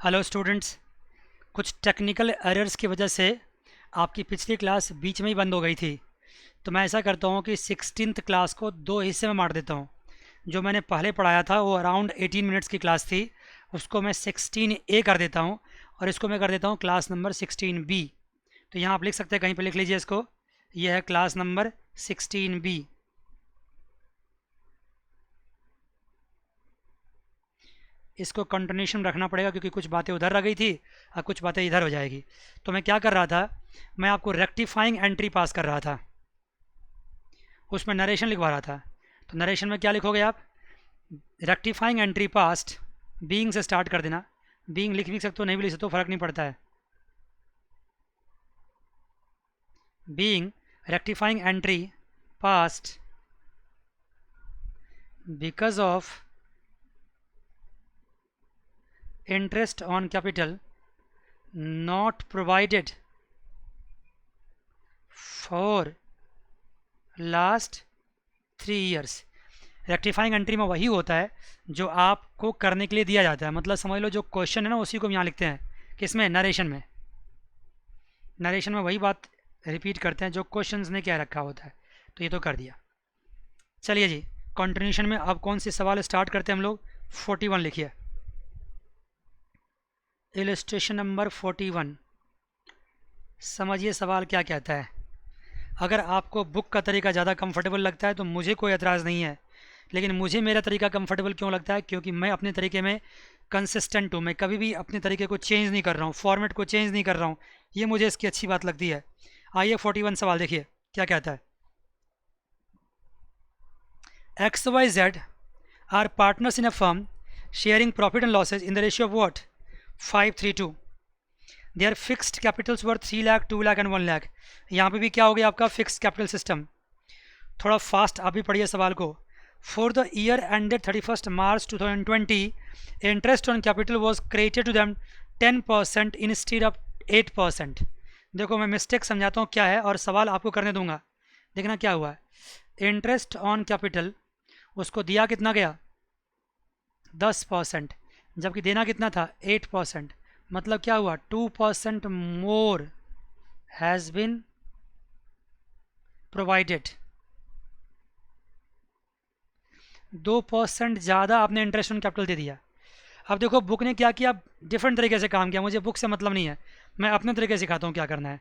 Hello students. कुछ technical errors की वजह से आपकी पिछली क्लास बीच में ही बंद हो गई थी। तो मैं ऐसा करता हूँ कि 16th क्लास को दो हिस्से में बांट देता हूँ। जो मैंने पहले पढ़ाया था वो अराउंड 18 मिनट्स की क्लास थी, उसको मैं 16A कर देता हूँ और इसको मैं कर देता हूँ क्लास नंबर 16B। तो यहाँ आप लिख सकते हैं, कहीं पर लिख लीजिए इसको। यह है क्लास नंबर 16B। इसको कंटिन्यूशन रखना पड़ेगा क्योंकि कुछ बातें उधर रह गई थी और कुछ बातें इधर हो जाएगी। तो मैं क्या कर रहा था, मैं आपको रेक्टिफाइंग एंट्री पास कर रहा था, उसमें नरेशन लिखवा रहा था। तो नरेशन में क्या लिखोगे आप? रेक्टिफाइंग एंट्री पास्ट बीइंग से स्टार्ट कर देना। बीइंग लिख भी सकते हो, नहीं भी लिख सकते हो, फर्क नहीं पड़ता है। Being rectifying entry past because of interest on capital not provided for last 3 years। Rectifying entry में वही होता है जो आपको करने के लिए दिया जाता है। मतलब समझ लो जो क्वेश्चन है ना, उसी को हम यहाँ लिखते हैं। किसमें? नरेशन में। नरेशन में वही बात रिपीट करते हैं जो क्वेश्चंस ने क्या रखा होता है। तो ये तो कर दिया। चलिए जी, कंटिन्यूशन में अब कौन सी सवाल स्टार्ट करते हैं हम लोग? 41 लिखिए। Illustration number 41। समझिए सवाल क्या कहता है। अगर आपको बुक का तरीका ज़्यादा कंफर्टेबल लगता है तो मुझे कोई एतराज़ नहीं है, लेकिन मुझे मेरा तरीका कंफर्टेबल क्यों लगता है? क्योंकि मैं अपने तरीके में कंसिस्टेंट हूँ। मैं कभी भी अपने तरीके को चेंज नहीं कर रहा हूँ, फॉर्मेट को चेंज नहीं कर रहा हूँ। ये मुझे इसकी अच्छी बात लगती है। आइए 41 सवाल देखिए क्या कहता है। XYZ are partners in a firm sharing profit and losses in the ratio of what? 5:3:2। Their fixed capitals were 3 lakh, 2 lakh and 1 lakh. यहाँ पे भी क्या हो गया आपका? Fixed capital system. थोड़ा फास्ट आप भी पढ़िए सवाल को। For the year ended 31st March 2020 interest on capital was credited to them 10% instead of 8%। देखो मैं मिस्टेक समझाता हूँ क्या है और सवाल आपको करने दूंगा। देखना क्या हुआ है। इंटरेस्ट ऑन कैपिटल उसको दिया कितना गया? 10%, जबकि देना कितना था? 8%। मतलब क्या हुआ? 2% मोर हैज़ बिन प्रोवाइडेड। 2% ज़्यादा आपने इंटरेस्ट ऑन कैपिटल दे दिया। अब देखो बुक ने क्या किया, डिफरेंट तरीके से काम किया। मुझे बुक से मतलब नहीं है, मैं अपने तरीके से सिखाता हूँ क्या करना है।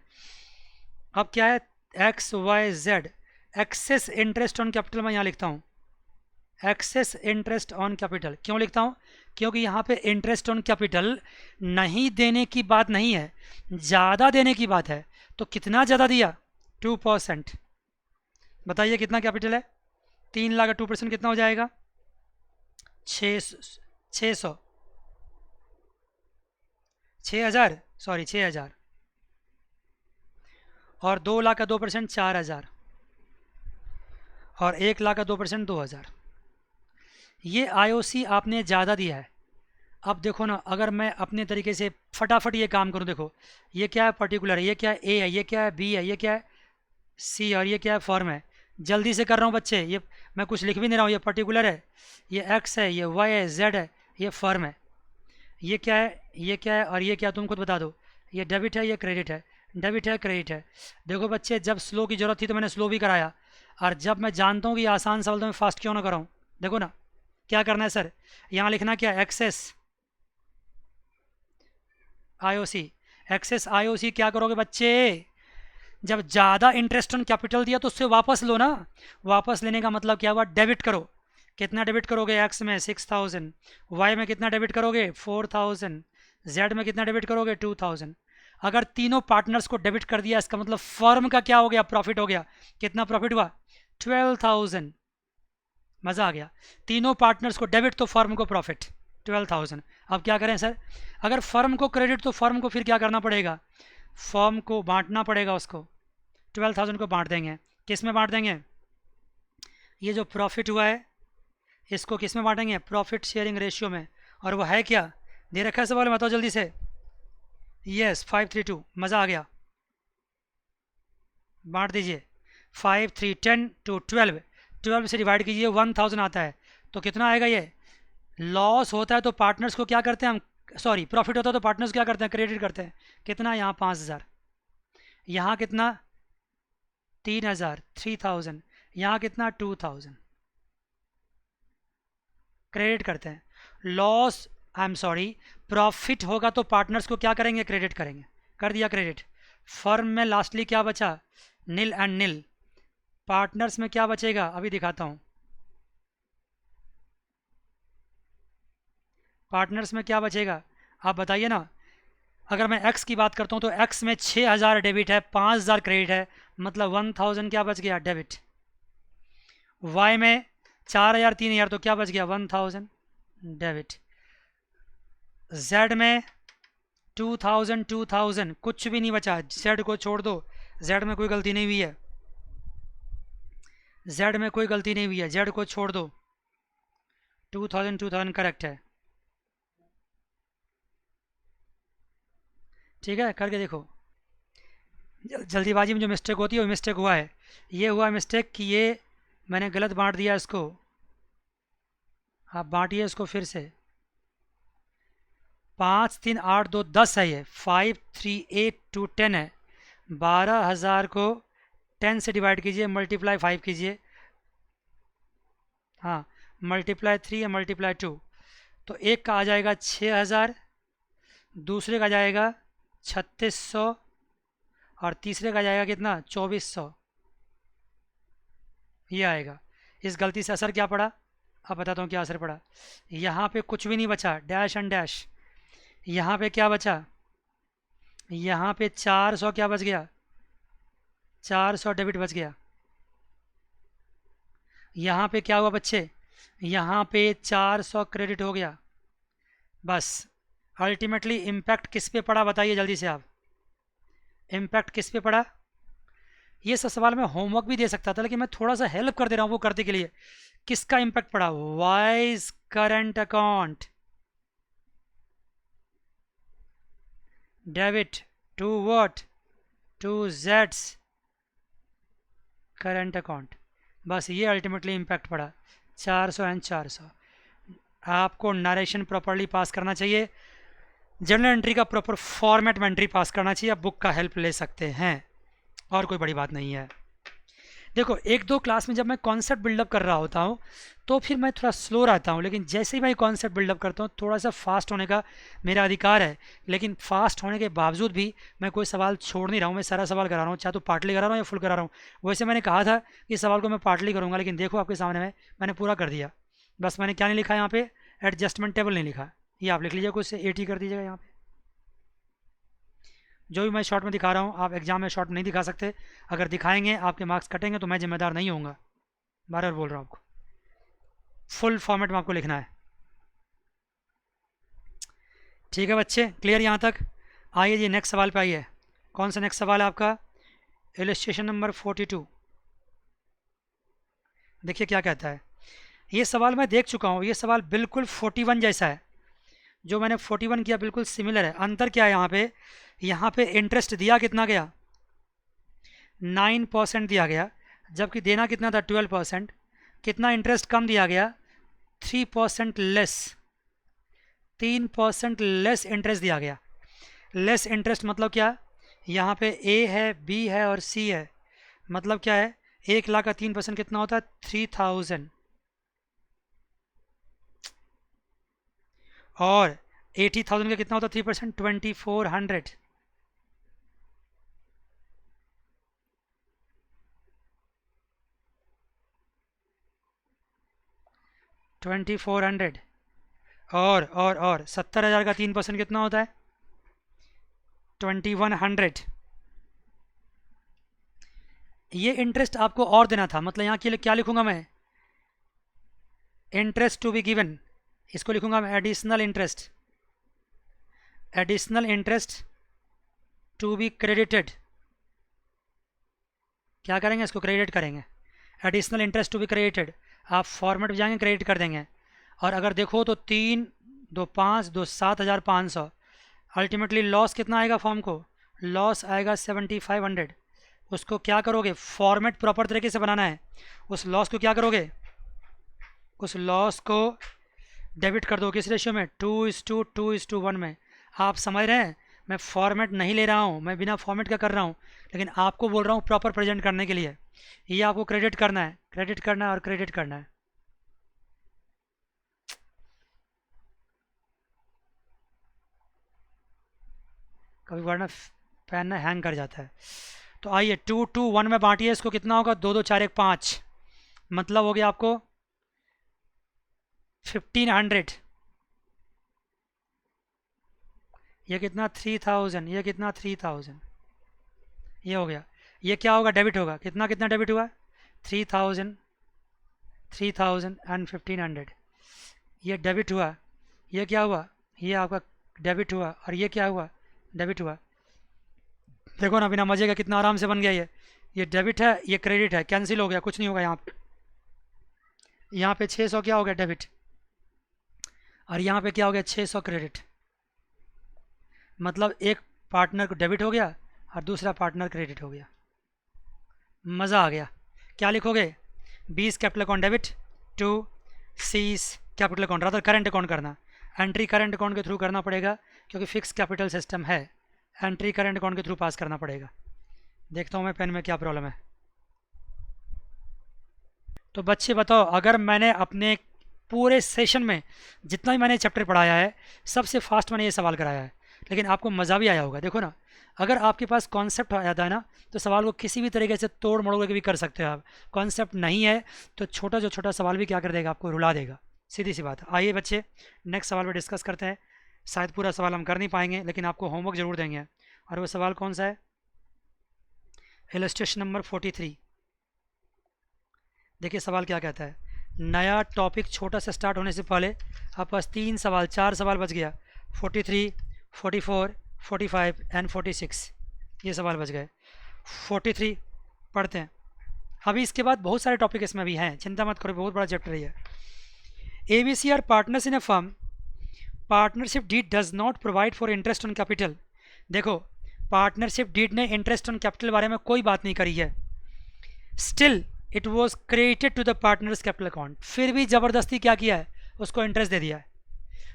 अब क्या है? XYZ excess interest on capital मैं यहाँ लिखता हूँ। एक्सेस इंटरेस्ट ऑन कैपिटल क्यों लिखता हूँ? क्योंकि यहाँ पे इंटरेस्ट ऑन कैपिटल नहीं देने की बात नहीं है, ज़्यादा देने की बात है। तो कितना ज़्यादा दिया? 2%। बताइए कितना कैपिटल है? 3 लाख का 2% कितना हो जाएगा? 600, 6,000, सॉरी 6,000। और 2 लाख का 2% 4,000 और 1 लाख का 2% 2,000। ये IOC आपने ज़्यादा दिया है। अब देखो ना, अगर मैं अपने तरीके से फटाफट ये काम करूँ, देखो ये क्या है? पर्टिकुलर है। ये क्या है? A है। ये क्या है? B है। ये क्या है? C। और ये क्या है? फॉर्म है। जल्दी से कर रहा हूँ बच्चे, ये मैं कुछ लिख भी नहीं रहा हूँ। ये पर्टिकुलर है, ये X है, ये Y है, Z है, ये फॉर्म है। ये क्या है? ये क्या है? और ये क्या? तुम खुद बता दो। ये डेबिट है, ये क्रेडिट है। डेबिट है, क्रेडिट है। देखो बच्चे, जब स्लो की ज़रूरत थी तो मैंने स्लो भी कराया, और जब मैं जानता हूँ कि आसान सवाल तो मैं फास्ट क्यों ना कराऊँ। देखो ना क्या करना है सर, यहाँ लिखना क्या? Access IOC। एक्सेस IOC क्या करोगे बच्चे? जब ज़्यादा इंटरेस्ट ऑन कैपिटल दिया तो उससे वापस लो ना। वापस लेने का मतलब क्या हुआ? डेबिट करो। कितना डेबिट करोगे? एक्स में 6,000, वाई में कितना डेबिट करोगे? 4,000, जेड में कितना डेबिट करोगे? 2,000। अगर तीनों पार्टनर्स को डेबिट कर दिया, इसका मतलब फर्म का क्या हो गया? प्रॉफिट हो गया। कितना प्रॉफिट हुआ? 12,000। मज़ा आ गया। तीनों पार्टनर्स को डेबिट तो फर्म को प्रॉफिट 12,000। अब क्या करें सर? अगर फर्म को क्रेडिट तो फर्म को फिर क्या करना पड़ेगा? फर्म को बांटना पड़ेगा। उसको 12,000 को बांट देंगे। किस में बांट देंगे? ये जो प्रॉफिट हुआ है इसको किस में बांटेंगे? प्रॉफिट शेयरिंग रेशियो में। और वो है क्या? दे रखा है सवाल में, बताओ जल्दी से। यस, 5:3:2। मज़ा आ गया। बांट दीजिए। 5, 3, 10 to 12। 12 से डिवाइड कीजिए, 1,000 आता है। तो कितना आएगा? ये लॉस होता है तो पार्टनर्स को क्या करते हैं हम? सॉरी प्रॉफिट होता है तो पार्टनर्स क्या करते हैं, क्रेडिट करते हैं। कितना, यहाँ 5000, यहाँ कितना 3000, 3000, यहाँ कितना 2000, क्रेडिट करते हैं। Loss, I am sorry, profit होगा तो पार्टनर्स को क्या करेंगे, क्रेडिट करेंगे। कर दिया क्रेडिट। फर्म में लास्टली क्या बचा, नील एंड नील। पार्टनर्स में क्या बचेगा, अभी दिखाता हूँ। पार्टनर्स में क्या बचेगा, आप बताइए ना। अगर मैं एक्स की बात करता हूँ तो एक्स में 6000 डेबिट है, 5000 क्रेडिट है, मतलब 1000 क्या बच गया, डेबिट। वाई में 4000 3000 तो क्या बच गया, 1000 डेबिट। जेड में 2000 2000 कुछ भी नहीं बचा, जेड को छोड़ दो, जेड में कोई गलती नहीं हुई है, जेड में कोई गलती नहीं हुई है, जेड को छोड़ दो। 2000 2000 करेक्ट है, ठीक है, करके देखो। जल्दीबाजी में जो मिस्टेक होती है वो मिस्टेक हुआ है। ये हुआ मिस्टेक कि ये मैंने गलत बांट दिया इसको। आप बांटिए इसको फिर से। 5 3 8 2 10 है, ये 5 3 8 2 10 है। 12000 को 10 से डिवाइड कीजिए, मल्टीप्लाई 5 कीजिए, हाँ मल्टीप्लाई 3 या मल्टीप्लाई 2, तो एक का आ जाएगा 6000, दूसरे का जाएगा 3600, और तीसरे का जाएगा कितना, 2400। ये आएगा। इस गलती से असर क्या पड़ा, अब बताता हूँ क्या असर पड़ा। यहाँ पे कुछ भी नहीं बचा, डैश एंड डैश। यहाँ पे क्या बचा, यहाँ पे 400 क्या बच गया, 400 डेबिट बच गया। यहाँ पे क्या हुआ बच्चे, यहाँ पे 400 क्रेडिट हो गया। बस अल्टीमेटली इम्पैक्ट किस पे पड़ा, बताइए जल्दी से आप, इम्पैक्ट किस पे पड़ा। ये सब सवाल मैं होमवर्क भी दे सकता था, लेकिन मैं थोड़ा सा हेल्प कर दे रहा हूँ वो करने के लिए। किसका इम्पैक्ट पड़ा, Y's current account, debit to what, to जेड्स करंट अकाउंट। बस ये अल्टीमेटली इम्पैक्ट पड़ा, 400 एंड 400। आपको नरेशन प्रॉपरली पास करना चाहिए, जर्नल एंट्री का प्रॉपर फॉर्मेट में एंट्री पास करना चाहिए। आप बुक का हेल्प ले सकते हैं, और कोई बड़ी बात नहीं है। देखो एक दो क्लास में जब मैं कॉन्सेप्ट बिल्डअप कर रहा होता हूँ तो फिर मैं थोड़ा स्लो रहता हूँ, लेकिन जैसे ही मैं कॉन्सेप्ट बिल्डअप करता हूँ थोड़ा सा फास्ट होने का मेरा अधिकार है। लेकिन फास्ट होने के बावजूद भी मैं कोई सवाल छोड़ नहीं रहा हूँ, मैं सारा सवाल करा रहा हूँ, चाहे तो पार्टली करा रहा हूँ या फुल करा रहा हूँ। वैसे मैंने कहा था कि सवाल को मैं पार्टली करूँगा, लेकिन देखो आपके सामने मैंने पूरा कर दिया। बस मैंने क्या नहीं लिखा यहाँ पे, एडजस्टमेंट टेबल नहीं लिखा। ये आप लिख लीजिए, कुछ 80 कर दीजिएगा यहाँ पे। जो भी मैं शॉर्ट में दिखा रहा हूँ आप एग्जाम में शॉर्ट नहीं दिखा सकते, अगर दिखाएंगे आपके मार्क्स कटेंगे तो मैं जिम्मेदार नहीं होऊंगा। बार बार बोल रहा हूँ आपको, फुल फॉर्मेट में आपको लिखना है। ठीक है बच्चे, क्लियर यहाँ तक। आइए जी नेक्स्ट सवाल पे आइए। कौन सा नेक्स्ट सवाल है आपका, इलस्ट्रेशन नंबर 42। देखिए क्या कहता है। ये सवाल मैं देख चुका हूँ, ये सवाल बिल्कुल 41 जैसा है, जो मैंने 41 किया बिल्कुल सिमिलर है। अंतर क्या है यहाँ पे इंटरेस्ट दिया कितना गया, 9% दिया गया, जबकि देना कितना था 12%। कितना इंटरेस्ट कम दिया गया, 3% लेस, 3% लेस इंटरेस्ट दिया गया। लेस इंटरेस्ट मतलब क्या, यहाँ पे ए है, बी है और सी है, मतलब क्या है, 1,00,000 का 3% कितना होता है, 3000, और 80,000 का कितना होता है 3%, 2400। और 70,000 का 3% कितना होता है, 2100। ये इंटरेस्ट आपको और देना था, मतलब यहाँ के लिए क्या लिखूंगा मैं, इंटरेस्ट टू बी गिवन, इसको लिखूंगा मैं additional interest, additional interest to be credited. क्या करेंगे, इसको क्रेडिट करेंगे, additional interest to be credited. आप फॉर्मेट में जाएंगे क्रेडिट कर देंगे, और अगर देखो तो 3 2 5 2 7,500। अल्टीमेटली लॉस कितना आएगा फॉर्म को, लॉस आएगा 7,500। उसको क्या करोगे, फॉर्मेट प्रॉपर तरीके से बनाना है। उस लॉस को क्या करोगे, उस लॉस को डेबिट कर दो किस रेशियो में, 2:2:1 में। आप समझ रहे हैं, मैं फॉर्मेट नहीं ले रहा हूँ, मैं बिना फॉर्मेट का कर रहा हूँ, लेकिन आपको बोल रहा हूँ प्रॉपर प्रेजेंट करने के लिए। ये आपको क्रेडिट करना है, क्रेडिट करना है और क्रेडिट करना है। कभी वरना पेन ना हैंग कर जाता है। तो आइए 2:2:1 में बांटिए इसको, कितना होगा, 2:2:4:1:5, मतलब हो गया आपको 1500। ये कितना 3000, ये कितना 3000, ये हो गया। ये क्या होगा, डेबिट होगा, कितना कितना डेबिट हुआ, 3000, 3000 एंड 1500, ये डेबिट हुआ। ये क्या हुआ, ये आपका डेबिट हुआ, और ये क्या हुआ, डेबिट हुआ। देखो ना, बिना मजे का कितना आराम से बन गया ये डेबिट है, ये क्रेडिट है, कैंसिल हो गया, कुछ नहीं होगा यहाँ पे 600 क्या हो गया डेबिट, और यहाँ पे क्या हो गया 600 क्रेडिट। मतलब एक पार्टनर को डेबिट हो गया और दूसरा पार्टनर क्रेडिट हो गया। मज़ा आ गया। क्या लिखोगे, 20 capital account debit to C's capital account, rather current account करना। एंट्री करंट अकाउंट के थ्रू करना पड़ेगा क्योंकि फिक्स कैपिटल सिस्टम है, एंट्री करंट अकाउंट के थ्रू पास करना पड़ेगा। देखता हूँ मैं पेन में क्या प्रॉब्लम है। तो बच्चे बताओ, अगर मैंने अपने पूरे सेशन में जितना भी मैंने चैप्टर पढ़ाया है, सबसे फास्ट मैंने ये सवाल कराया है, लेकिन आपको मज़ा भी आया होगा। देखो ना, अगर आपके पास कॉन्सेप्ट आ जाता है ना, तो सवाल को किसी भी तरीके से तोड़ मड़ोड़ के भी कर सकते हो आप। कॉन्सेप्ट नहीं है तो छोटा जो छोटा सवाल भी क्या कर देगा, आपको रुला देगा, सीधी सी बात है। आइए बच्चे, नेक्स्ट सवाल पर डिस्कस करते हैं। शायद पूरा सवाल हम कर नहीं पाएंगे, लेकिन आपको होमवर्क ज़रूर देंगे। और वो सवाल कौन सा है, इलस्ट्रेशन नंबर 43। देखिए सवाल क्या कहता है, नया टॉपिक छोटा से स्टार्ट होने से पहले आपके पास 4 सवाल बच गया, 43, 44, 45 एंड 46, ये सवाल बच गए। 43 पढ़ते हैं। अभी इसके बाद बहुत सारे टॉपिक इसमें भी हैं, चिंता मत करो, बहुत बड़ा चैप्टर है। ABC are partners in a firm, partnership deed does not provide for interest on capital. देखो, पार्टनरशिप डीड ने इंटरेस्ट ऑन कैपिटल बारे में कोई बात नहीं करी है। Still it was credited to the partners capital account, फिर भी ज़बरदस्ती क्या किया है, उसको इंटरेस्ट दे दिया है।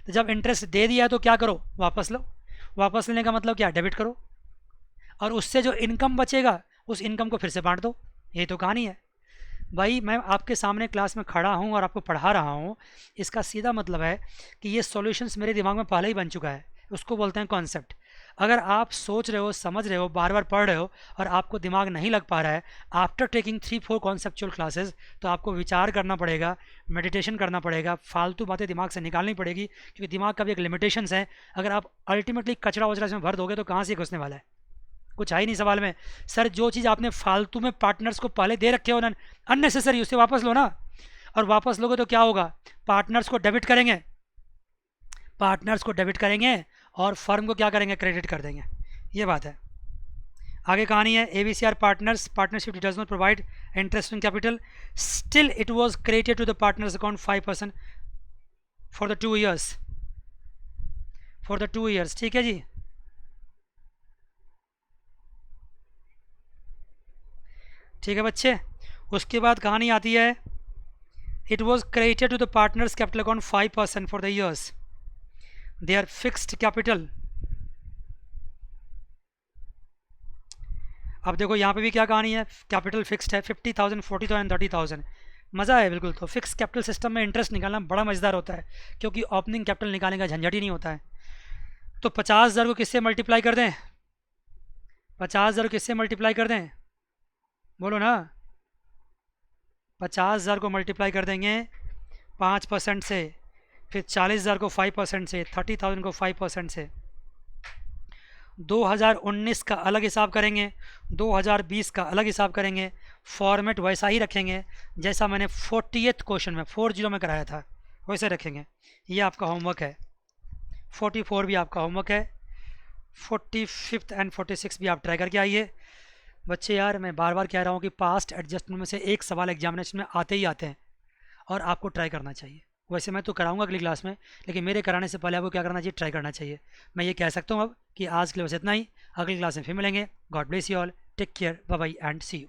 तो जब इंटरेस्ट दे दिया है तो क्या करो, वापस लो। वापस लेने का मतलब क्या, डेबिट करो, और उससे जो इनकम बचेगा उस इनकम को फिर से बांट दो। ये तो कहानी है भाई। मैं आपके सामने क्लास में खड़ा हूँ और आपको पढ़ा रहा हूँ, इसका सीधा मतलब है कि ये सॉल्यूशंस मेरे दिमाग में पहले ही बन चुका है, उसको बोलते हैं कॉन्सेप्ट। अगर आप सोच रहे हो, समझ रहे हो, बार बार पढ़ रहे हो और आपको दिमाग नहीं लग पा रहा है, आफ्टर टेकिंग 3-4 कॉन्सेप्चुअल क्लासेस, तो आपको विचार करना पड़ेगा, मेडिटेशन करना पड़ेगा, फालतू बातें दिमाग से निकालनी पड़ेगी, क्योंकि दिमाग का भी एक लिमिटेशंस है। अगर आप अल्टीमेटली कचरा वचरा इसमें भर दोगे तो कहाँ से घुसने वाला है, कुछ है ही नहीं सवाल में। सर जो चीज़ आपने फालतू में पार्टनर्स को पहले दे रखे हो ना, अननेसेसरी, उसे वापस लो ना। और वापस लोगे तो क्या होगा, पार्टनर्स को डेबिट करेंगे, पार्टनर्स को डेबिट करेंगे और फर्म को क्या करेंगे, क्रेडिट कर देंगे। ये बात है। आगे कहानी है, ABC are partners, partnership does not provide interest in capital, still it was credited to the partners account 5% for the 2 years, for the 2 years. ठीक है जी, ठीक है बच्चे। उसके बाद कहानी आती है, it was credited to the partners capital account 5% for the years, they are fixed capital. अब देखो यहाँ पे भी क्या कहानी है, कैपिटल फिक्स्ड है, 50,000, 40,000, 30,000। मज़ा है बिल्कुल। तो फिक्स कैपिटल सिस्टम में इंटरेस्ट निकालना बड़ा मज़ेदार होता है, क्योंकि ओपनिंग कैपिटल निकालने का झंझट ही नहीं होता है। तो 50,000 को किससे मल्टीप्लाई कर दें, 50,000 किससे मल्टीप्लाई कर दें, बोलो ना। 50,000 को मल्टीप्लाई कर देंगे 5% से, फिर 40,000 को 5% से, 30,000 को 5% से। 2019 का अलग हिसाब करेंगे, 2020 का अलग हिसाब करेंगे, फॉर्मेट वैसा ही रखेंगे जैसा मैंने 40th क्वेश्चन में 40 में कराया था, वैसे रखेंगे। ये आपका होमवर्क है। 44 भी आपका होमवर्क है, 45th एंड 46 भी आप ट्राई करके आइए बच्चे। यार मैं बार बार कह रहा हूँ कि पास्ट एडजस्टमेंट में से एक सवाल एग्जामिनेशन में आते ही आते हैं और आपको ट्राई करना चाहिए। वैसे मैं तो कराऊंगा अगली क्लास में, लेकिन मेरे कराने से पहले आपको क्या करना चाहिए, ट्राई करना चाहिए। मैं ये कह सकता हूँ अब कि आज के लिए बस इतना ही, अगली क्लास में फिर मिलेंगे। God bless you all, take care, bye bye and see you.